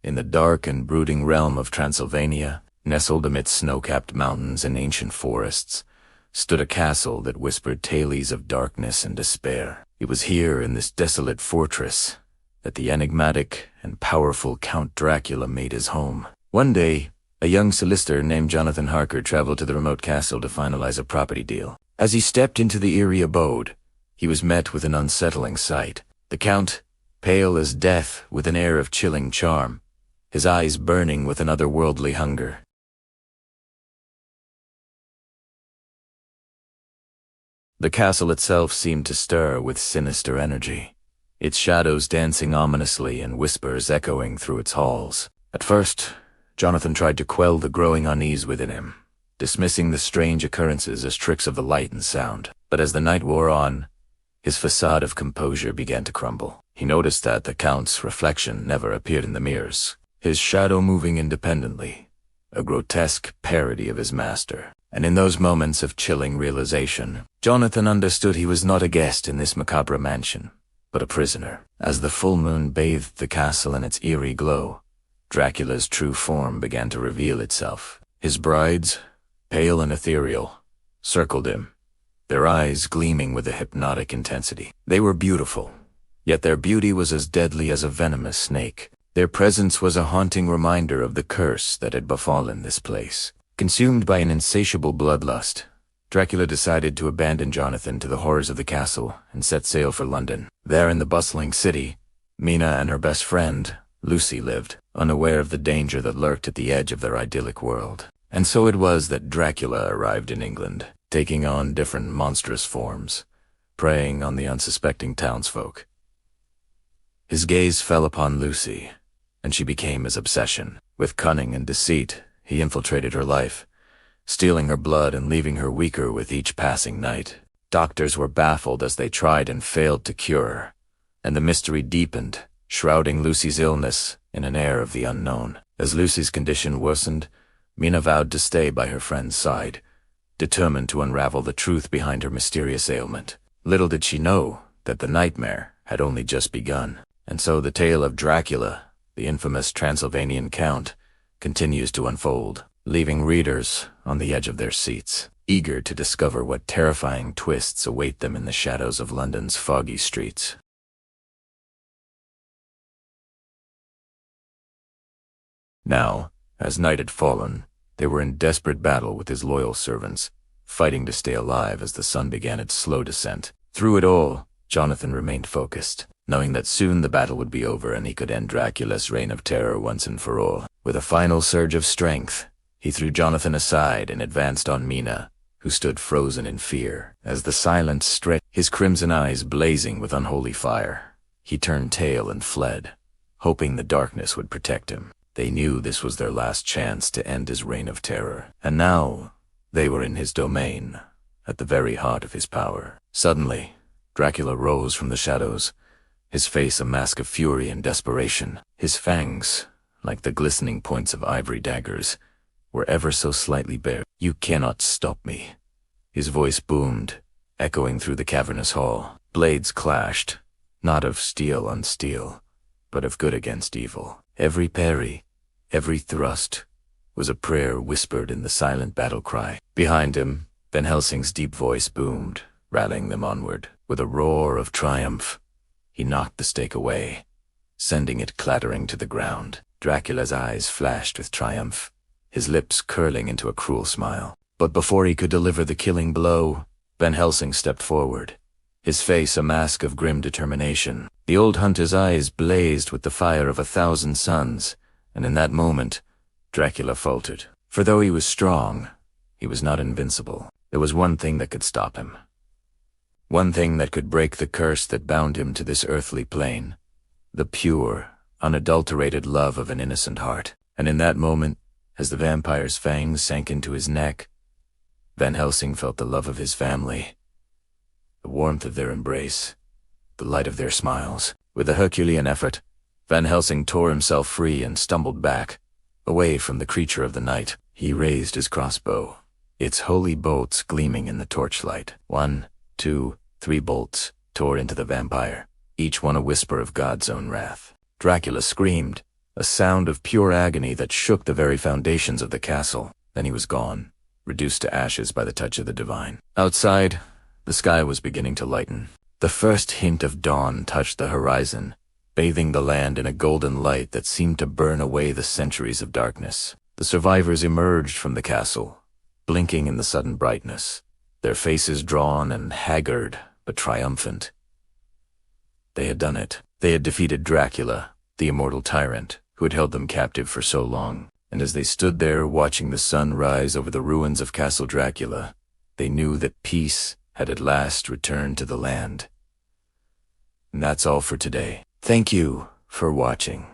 In the dark and brooding realm of Transylvania, nestled amidst snow-capped mountains and ancient forests, stood a castle that whispered tales of darkness and despair. It was here, in this desolate fortress, that the enigmatic and powerful Count Dracula made his home. One day, a young solicitor named Jonathan Harker traveled to the remote castle to finalize a property deal. As he stepped into the eerie abode, he was met with an unsettling sight. The Count, pale as death with an air of chilling charm, his eyes burning with an otherworldly hunger. The castle itself seemed to stir with sinister energy, its shadows dancing ominously and whispers echoing through its halls. At first, Jonathan tried to quell the growing unease within him, dismissing the strange occurrences as tricks of the light and sound. But as the night wore on, his facade of composure began to crumble. He noticed that the Count's reflection never appeared in the mirrors, his shadow moving independently, a grotesque parody of his master. And in those moments of chilling realization, Jonathan understood he was not a guest in this macabre mansion, but a prisoner. As the full moon bathed the castle in its eerie glow, Dracula's true form began to reveal itself. His brides, pale and ethereal, circled him, their eyes gleaming with a hypnotic intensity. They were beautiful, yet their beauty was as deadly as a venomous snake. Their presence was a haunting reminder of the curse that had befallen this place. Consumed by an insatiable bloodlust, Dracula decided to abandon Jonathan to the horrors of the castle and set sail for London. There in the bustling city, Mina and her best friend, Lucy, lived, unaware of the danger that lurked at the edge of their idyllic world. And so it was that Dracula arrived in England, taking on different monstrous forms, preying on the unsuspecting townsfolk. His gaze fell upon Lucy, and she became his obsession. With cunning and deceit, he infiltrated her life, stealing her blood and leaving her weaker with each passing night. Doctors were baffled as they tried and failed to cure her, and the mystery deepened, shrouding Lucy's illness in an air of the unknown. As Lucy's condition worsened, Mina vowed to stay by her friend's side, determined to unravel the truth behind her mysterious ailment. Little did she know that the nightmare had only just begun. And so the tale of Dracula, the infamous Transylvanian Count, continues to unfold, leaving readers on the edge of their seats, eager to discover what terrifying twists await them in the shadows of London's foggy streets. Now, as night had fallen, they were in desperate battle with his loyal servants, fighting to stay alive as the sun began its slow descent. Through it all, Jonathan remained focused, knowing that soon the battle would be over and he could end Dracula's reign of terror once and for all. With a final surge of strength, he threw Jonathan aside and advanced on Mina, who stood frozen in fear. As the silence stretched, his crimson eyes blazing with unholy fire, he turned tail and fled, hoping the darkness would protect him. They knew this was their last chance to end his reign of terror, and now they were in his domain, at the very heart of his power. Suddenly, Dracula rose from the shadows, his face a mask of fury and desperation. His fangs, like the glistening points of ivory daggers, were ever so slightly bared. "You cannot stop me," his voice boomed, echoing through the cavernous hall. Blades clashed, not of steel on steel, but of good against evil. Every parry, every thrust, was a prayer whispered in the silent battle cry. Behind him, Van Helsing's deep voice boomed, rallying them onward. With a roar of triumph, he knocked the stake away, sending it clattering to the ground. Dracula's eyes flashed with triumph, his lips curling into a cruel smile. But before he could deliver the killing blow, Van Helsing stepped forward, his face a mask of grim determination. The old hunter's eyes blazed with the fire of 1,000 suns, and in that moment, Dracula faltered. For though he was strong, he was not invincible. There was one thing that could stop him. One thing that could break the curse that bound him to this earthly plane. The pure, unadulterated love of an innocent heart. And in that moment, as the vampire's fangs sank into his neck, Van Helsing felt the love of his family, the warmth of their embrace, the light of their smiles. With a Herculean effort, Van Helsing tore himself free and stumbled back, away from the creature of the night. He raised his crossbow, its holy bolts gleaming in the torchlight. 1, 2, 3 bolts tore into the vampire, each one a whisper of God's own wrath. Dracula screamed, a sound of pure agony that shook the very foundations of the castle. Then he was gone, reduced to ashes by the touch of the divine. Outside, the sky was beginning to lighten. The first hint of dawn touched the horizon, bathing the land in a golden light that seemed to burn away the centuries of darkness. The survivors emerged from the castle, blinking in the sudden brightness, their faces drawn and haggard but triumphant. They had done it. They had defeated Dracula, the immortal tyrant who had held them captive for so long. And as they stood there watching the sun rise over the ruins of Castle Dracula, they knew that peace had at last returned to the land. And that's all for today. Thank you for watching.